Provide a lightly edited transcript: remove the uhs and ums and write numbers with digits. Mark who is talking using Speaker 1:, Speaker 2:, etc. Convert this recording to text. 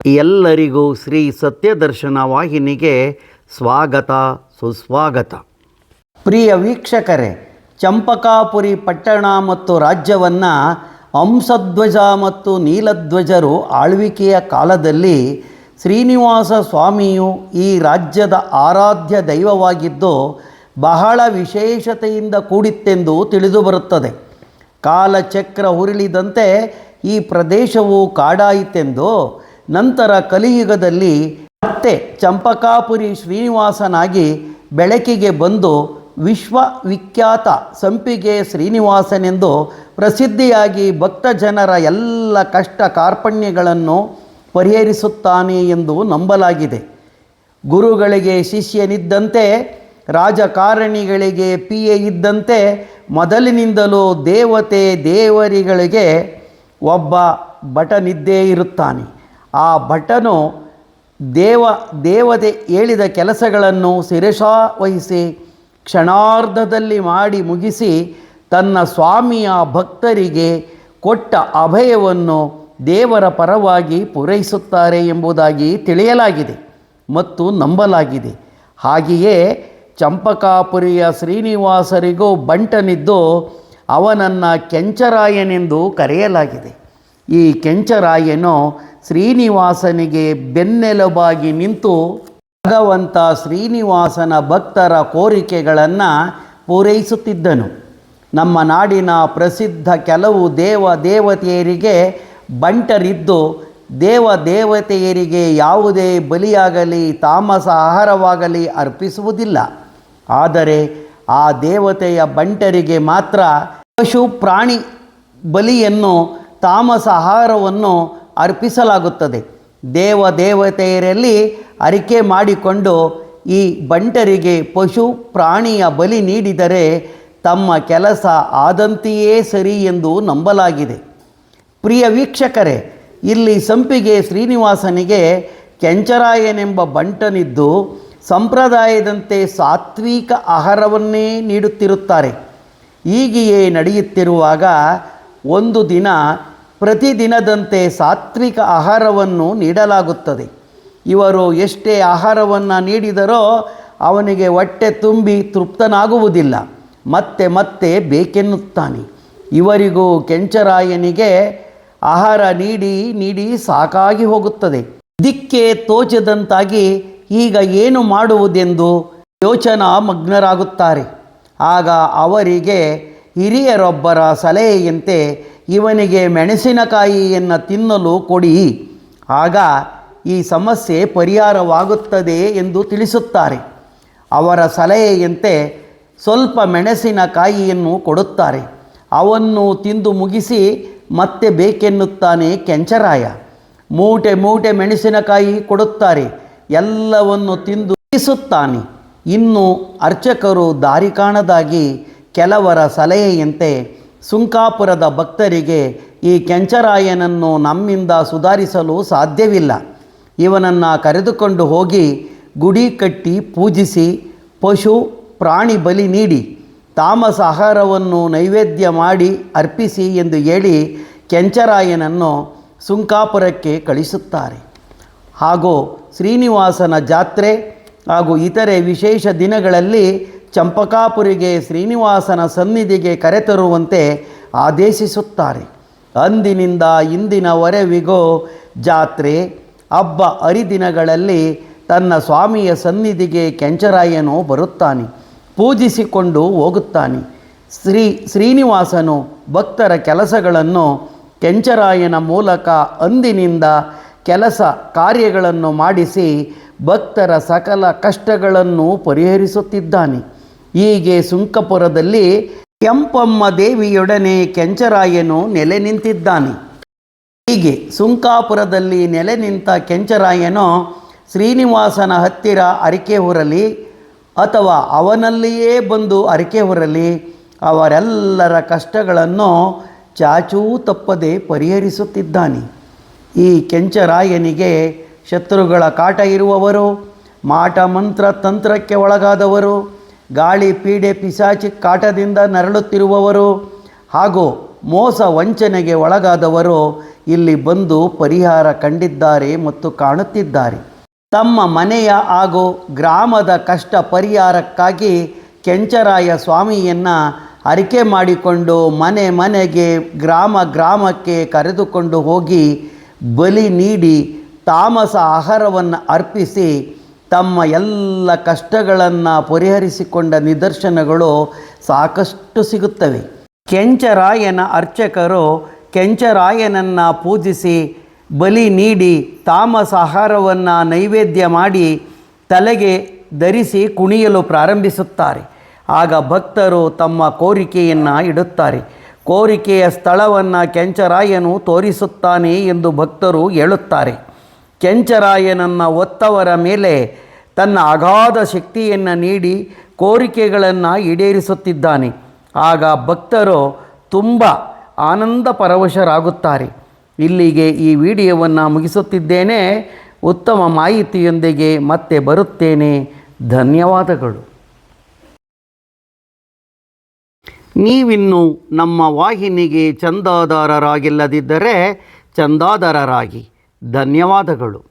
Speaker 1: ಎಲ್ಲರಿಗೂ ಶ್ರೀ ಸತ್ಯದರ್ಶನ ವಾಹಿನಿಗೆ ಸ್ವಾಗತ ಸುಸ್ವಾಗತ. ಪ್ರಿಯ ವೀಕ್ಷಕರೇ, ಚಂಪಕಾಪುರಿ ಪಟ್ಟಣ ಮತ್ತು ರಾಜ್ಯವನ್ನು ಹಂಸಧ್ವಜ ಮತ್ತು ನೀಲಧ್ವಜರು ಆಳ್ವಿಕೆಯ ಕಾಲದಲ್ಲಿ ಶ್ರೀನಿವಾಸ ಸ್ವಾಮಿಯು ಈ ರಾಜ್ಯದ ಆರಾಧ್ಯ ದೈವವಾಗಿದ್ದು ಬಹಳ ವಿಶೇಷತೆಯಿಂದ ಕೂಡಿತ್ತೆಂದು ತಿಳಿದುಬರುತ್ತದೆ. ಕಾಲಚಕ್ರ ಉರುಳಿದಂತೆ ಈ ಪ್ರದೇಶವು ಕಾಡಾಯಿತೆಂದು, ನಂತರ ಕಲಿಯುಗದಲ್ಲಿ ಮತ್ತೆ ಚಂಪಕಾಪುರಿ ಶ್ರೀನಿವಾಸನಾಗಿ ಬೆಳಕಿಗೆ ಬಂದು ವಿಶ್ವವಿಖ್ಯಾತ ಸಂಪಿಗೆ ಶ್ರೀನಿವಾಸನೆಂದು ಪ್ರಸಿದ್ಧಿಯಾಗಿ ಭಕ್ತಜನರ ಎಲ್ಲ ಕಷ್ಟ ಕಾರ್ಪಣ್ಯಗಳನ್ನು ಪರಿಹರಿಸುತ್ತಾನೆ ಎಂದು ನಂಬಲಾಗಿದೆ. ಗುರುಗಳಿಗೆ ಶಿಷ್ಯನಿದ್ದಂತೆ, ರಾಜಕಾರಣಿಗಳಿಗೆ ಪಿಯೆ ಇದ್ದಂತೆ ಮೊದಲಿನಿಂದಲೂ ದೇವತೆ ದೇವರಿಗಳಿಗೆ ಒಬ್ಬ ಭಟನಿದ್ದೇ ಇರುತ್ತಾನೆ. ಆ ಭಟನು ದೇವತೆ ಹೇಳಿದ ಕೆಲಸಗಳನ್ನು ಶಿರಸಾವಹಿಸಿ ಕ್ಷಣಾರ್ಧದಲ್ಲಿ ಮಾಡಿ ಮುಗಿಸಿ ತನ್ನ ಸ್ವಾಮಿಯ ಭಕ್ತರಿಗೆ ಕೊಟ್ಟ ಅಭಯವನ್ನು ದೇವರ ಪರವಾಗಿ ಪೂರೈಸುತ್ತಾರೆ ಎಂಬುದಾಗಿ ತಿಳಿಯಲಾಗಿದೆ ಮತ್ತು ನಂಬಲಾಗಿದೆ. ಹಾಗೆಯೇ ಚಂಪಕಾಪುರಿಯ ಶ್ರೀನಿವಾಸರಿಗೂ ಬಂಟನಿದ್ದು ಅವನನ್ನು ಕೆಂಚರಾಯನೆಂದು ಕರೆಯಲಾಗಿದೆ. ಈ ಕೆಂಚರಾಯನು ಶ್ರೀನಿವಾಸನಿಗೆ ಬೆನ್ನೆಲುಬಾಗಿ ನಿಂತು ಭಗವಂತ ಶ್ರೀನಿವಾಸನ ಭಕ್ತರ ಕೋರಿಕೆಗಳನ್ನು ಪೂರೈಸುತ್ತಿದ್ದನು. ನಮ್ಮ ನಾಡಿನ ಪ್ರಸಿದ್ಧ ಕೆಲವು ದೇವತೆಯರಿಗೆ ಬಂಟರಿದ್ದು ದೇವತೆಯರಿಗೆ ಯಾವುದೇ ಬಲಿಯಾಗಲಿ ತಾಮಸ ಆಹಾರವಾಗಲಿ ಅರ್ಪಿಸುವುದಿಲ್ಲ. ಆದರೆ ಆ ದೇವತೆಯ ಬಂಟರಿಗೆ ಮಾತ್ರ ಪಶು ಪ್ರಾಣಿ ಬಲಿಯನ್ನು ತಾಮಸ ಆಹಾರವನ್ನು ಅರ್ಪಿಸಲಾಗುತ್ತದೆ. ದೇವತೆಯರಲ್ಲಿ ಅರಿಕೆ ಮಾಡಿಕೊಂಡು ಈ ಬಂಟರಿಗೆ ಪಶು ಪ್ರಾಣಿಯ ಬಲಿ ನೀಡಿದರೆ ತಮ್ಮ ಕೆಲಸ ಆದಂತೆಯೇ ಸರಿ ಎಂದು ನಂಬಲಾಗಿದೆ. ಪ್ರಿಯ ವೀಕ್ಷಕರೇ, ಇಲ್ಲಿ ಸಂಪಿಗೆ ಶ್ರೀನಿವಾಸನಿಗೆ ಕೆಂಚರಾಯನೆಂಬ ಬಂಟನಿದ್ದು ಸಂಪ್ರದಾಯದಂತೆ ಸಾತ್ವಿಕ ಆಹಾರವನ್ನೇ ನೀಡುತ್ತಿರುತ್ತಾರೆ. ಹೀಗೆಯೇ ನಡೆಯುತ್ತಿರುವಾಗ ಒಂದು ದಿನ ಪ್ರತಿದಿನದಂತೆ ಸಾತ್ವಿಕ ಆಹಾರವನ್ನು ನೀಡಲಾಗುತ್ತದೆ. ಇವರು ಎಷ್ಟೇ ಆಹಾರವನ್ನು ನೀಡಿದರೋ ಅವನಿಗೆ ಹೊಟ್ಟೆ ತುಂಬಿ ತೃಪ್ತನಾಗುವುದಿಲ್ಲ, ಮತ್ತೆ ಮತ್ತೆ ಬೇಕೆನ್ನುತ್ತಾನೆ. ಇವರಿಗೂ ಕೆಂಚರಾಯನಿಗೆ ಆಹಾರ ನೀಡಿ ಸಾಕಾಗಿ ಹೋಗುತ್ತದೆ. ದಿಕ್ಕೆ ತೋಚದಂತಾಗಿ ಈಗ ಏನು ಮಾಡುವುದೆಂದು ಯೋಚನಾ ಮಗ್ನರಾಗುತ್ತಾರೆ. ಆಗ ಅವರಿಗೆ ಹಿರಿಯರೊಬ್ಬರ ಸಲಹೆಯಂತೆ ಇವನಿಗೆ ಮೆಣಸಿನಕಾಯಿಯನ್ನು ತಿನ್ನಲು ಕೊಡಿ, ಆಗ ಈ ಸಮಸ್ಯೆ ಪರಿಹಾರವಾಗುತ್ತದೆ ಎಂದು ತಿಳಿಸುತ್ತಾರೆ. ಅವರ ಸಲಹೆಯಂತೆ ಸ್ವಲ್ಪ ಮೆಣಸಿನಕಾಯಿಯನ್ನು ಕೊಡುತ್ತಾರೆ. ಅವನ್ನು ತಿಂದು ಮುಗಿಸಿ ಮತ್ತೆ ಬೇಕೆನ್ನುತ್ತಾನೆ ಕೆಂಚರಾಯ. ಮೂಟೆ ಮೆಣಸಿನಕಾಯಿ ಕೊಡುತ್ತಾರೆ. ಎಲ್ಲವನ್ನು ತಿಂದು ಮುಗಿಸುತ್ತಾನೆ. ಇನ್ನು ಅರ್ಚಕರು ದಾರಿ ಕಾಣದಾಗಿ ಕೆಲವರ ಸಲಹೆಯಂತೆ ಸುಂಕಾಪುರದ ಭಕ್ತರಿಗೆ ಈ ಕೆಂಚರಾಯನನ್ನು ನಮ್ಮಿಂದ ಸುಧಾರಿಸಲು ಸಾಧ್ಯವಿಲ್ಲ, ಇವನನ್ನು ಕರೆದುಕೊಂಡು ಹೋಗಿ ಗುಡಿ ಕಟ್ಟಿ ಪೂಜಿಸಿ ಪಶು ಪ್ರಾಣಿ ಬಲಿ ನೀಡಿ ತಾಮಸ ಆಹಾರವನ್ನು ನೈವೇದ್ಯ ಮಾಡಿ ಅರ್ಪಿಸಿ ಎಂದು ಹೇಳಿ ಕೆಂಚರಾಯನನ್ನು ಸುಂಕಾಪುರಕ್ಕೆ ಕಳಿಸುತ್ತಾರೆ. ಹಾಗೂ ಶ್ರೀನಿವಾಸನ ಜಾತ್ರೆ ಹಾಗೂ ಇತರೆ ವಿಶೇಷ ದಿನಗಳಲ್ಲಿ ಚಂಪಕಾಪುರಿಗೆ ಶ್ರೀನಿವಾಸನ ಸನ್ನಿಧಿಗೆ ಕರೆತರುವಂತೆ ಆದೇಶಿಸುತ್ತಾರೆ. ಅಂದಿನಿಂದ ಇಂದಿನವರೆವಿಗೂ ಜಾತ್ರೆ ಹಬ್ಬ ಹರಿದಿನಗಳಲ್ಲಿ ತನ್ನ ಸ್ವಾಮಿಯ ಸನ್ನಿಧಿಗೆ ಕೆಂಚರಾಯನು ಬರುತ್ತಾನೆ, ಪೂಜಿಸಿಕೊಂಡು ಹೋಗುತ್ತಾನೆ. ಶ್ರೀನಿವಾಸನು ಭಕ್ತರ ಕೆಲಸಗಳನ್ನು ಕೆಂಚರಾಯನ ಮೂಲಕ ಅಂದಿನಿಂದ ಕೆಲಸ ಕಾರ್ಯಗಳನ್ನು ಮಾಡಿಸಿ ಭಕ್ತರ ಸಕಲ ಕಷ್ಟಗಳನ್ನು ಪರಿಹರಿಸುತ್ತಿದ್ದಾನೆ. ಹೀಗೆ ಸುಂಕಪುರದಲ್ಲಿ ಕೆಂಪಮ್ಮ ದೇವಿಯೊಡನೆ ಕೆಂಚರಾಯನು ನೆಲೆ ನಿಂತಿದ್ದಾನೆ. ಹೀಗೆ ಸುಂಕಾಪುರದಲ್ಲಿ ನೆಲೆ ನಿಂತ ಕೆಂಚರಾಯನು ಶ್ರೀನಿವಾಸನ ಹತ್ತಿರ ಅರಿಕೆ ಹೊರಲಿ ಅಥವಾ ಅವನಲ್ಲಿಯೇ ಬಂದು ಅರಿಕೆ ಹೊರಲಿ ಅವರೆಲ್ಲರ ಕಷ್ಟಗಳನ್ನು ಚಾಚೂ ತಪ್ಪದೆ ಪರಿಹರಿಸುತ್ತಿದ್ದಾನೆ. ಈ ಕೆಂಚರಾಯನಿಗೆ ಶತ್ರುಗಳ ಕಾಟ ಇರುವವರು, ಮಾಟ ಮಂತ್ರ ತಂತ್ರಕ್ಕೆ ಒಳಗಾದವರು, ಗಾಳಿ ಪೀಡೆ ಪಿಶಾಚಿ ಕಾಟದಿಂದ ನರಳುತ್ತಿರುವವರು ಹಾಗೂ ಮೋಸ ವಂಚನೆಗೆ ಒಳಗಾದವರು ಇಲ್ಲಿ ಬಂದು ಪರಿಹಾರ ಕಂಡಿದ್ದಾರೆ ಮತ್ತು ಕಾಣುತ್ತಿದ್ದಾರೆ. ತಮ್ಮ ಮನೆಯ ಹಾಗೂ ಗ್ರಾಮದ ಕಷ್ಟ ಪರಿಹಾರಕ್ಕಾಗಿ ಕೆಂಚರಾಯ ಸ್ವಾಮಿಯನ್ನು ಅರಿಕೆ ಮಾಡಿಕೊಂಡು ಮನೆ ಮನೆಗೆ ಗ್ರಾಮಕ್ಕೆ ಕರೆದುಕೊಂಡು ಹೋಗಿ ಬಲಿ ನೀಡಿ ತಾಮಸ ಆಹಾರವನ್ನು ಅರ್ಪಿಸಿ ತಮ್ಮ ಎಲ್ಲ ಕಷ್ಟಗಳನ್ನು ಪರಿಹರಿಸಿಕೊಂಡ ನಿದರ್ಶನಗಳು ಸಾಕಷ್ಟು ಸಿಗುತ್ತವೆ. ಕೆಂಚರಾಯನ ಅರ್ಚಕರು ಕೆಂಚರಾಯನನ್ನು ಪೂಜಿಸಿ ಬಲಿ ನೀಡಿ ತಾಮಸ ಆಹಾರವನ್ನು ನೈವೇದ್ಯ ಮಾಡಿ ತಲೆಗೆ ಧರಿಸಿ ಕುಣಿಯಲು ಪ್ರಾರಂಭಿಸುತ್ತಾರೆ. ಆಗ ಭಕ್ತರು ತಮ್ಮ ಕೋರಿಕೆಯನ್ನು ಇಡುತ್ತಾರೆ. ಕೋರಿಕೆಯ ಸ್ಥಳವನ್ನು ಕೆಂಚರಾಯನು ತೋರಿಸುತ್ತಾನೆ ಎಂದು ಭಕ್ತರು ಹೇಳುತ್ತಾರೆ. ಕೆಂಚರಾಯನನ್ನು ಒತ್ತವರ ಮೇಲೆ ತನ್ನ ಅಗಾಧ ಶಕ್ತಿಯನ್ನು ನೀಡಿ ಕೋರಿಕೆಗಳನ್ನು ಈಡೇರಿಸುತ್ತಿದ್ದಾನೆ. ಆಗ ಭಕ್ತರು ತುಂಬ ಆನಂದ ಪರವಶರಾಗುತ್ತಾರೆ. ಇಲ್ಲಿಗೆ ಈ ವಿಡಿಯೋವನ್ನು ಮುಗಿಸುತ್ತಿದ್ದೇನೆ. ಉತ್ತಮ ಮಾಹಿತಿಯೊಂದಿಗೆ ಮತ್ತೆ ಬರುತ್ತೇನೆ. ಧನ್ಯವಾದಗಳು. ನೀವಿನ್ನೂ ನಮ್ಮ ವಾಹಿನಿಗೆ ಚಂದಾದಾರರಾಗಿಲ್ಲದಿದ್ದರೆ ಚಂದಾದಾರರಾಗಿ. ಧನ್ಯವಾದಗಳು.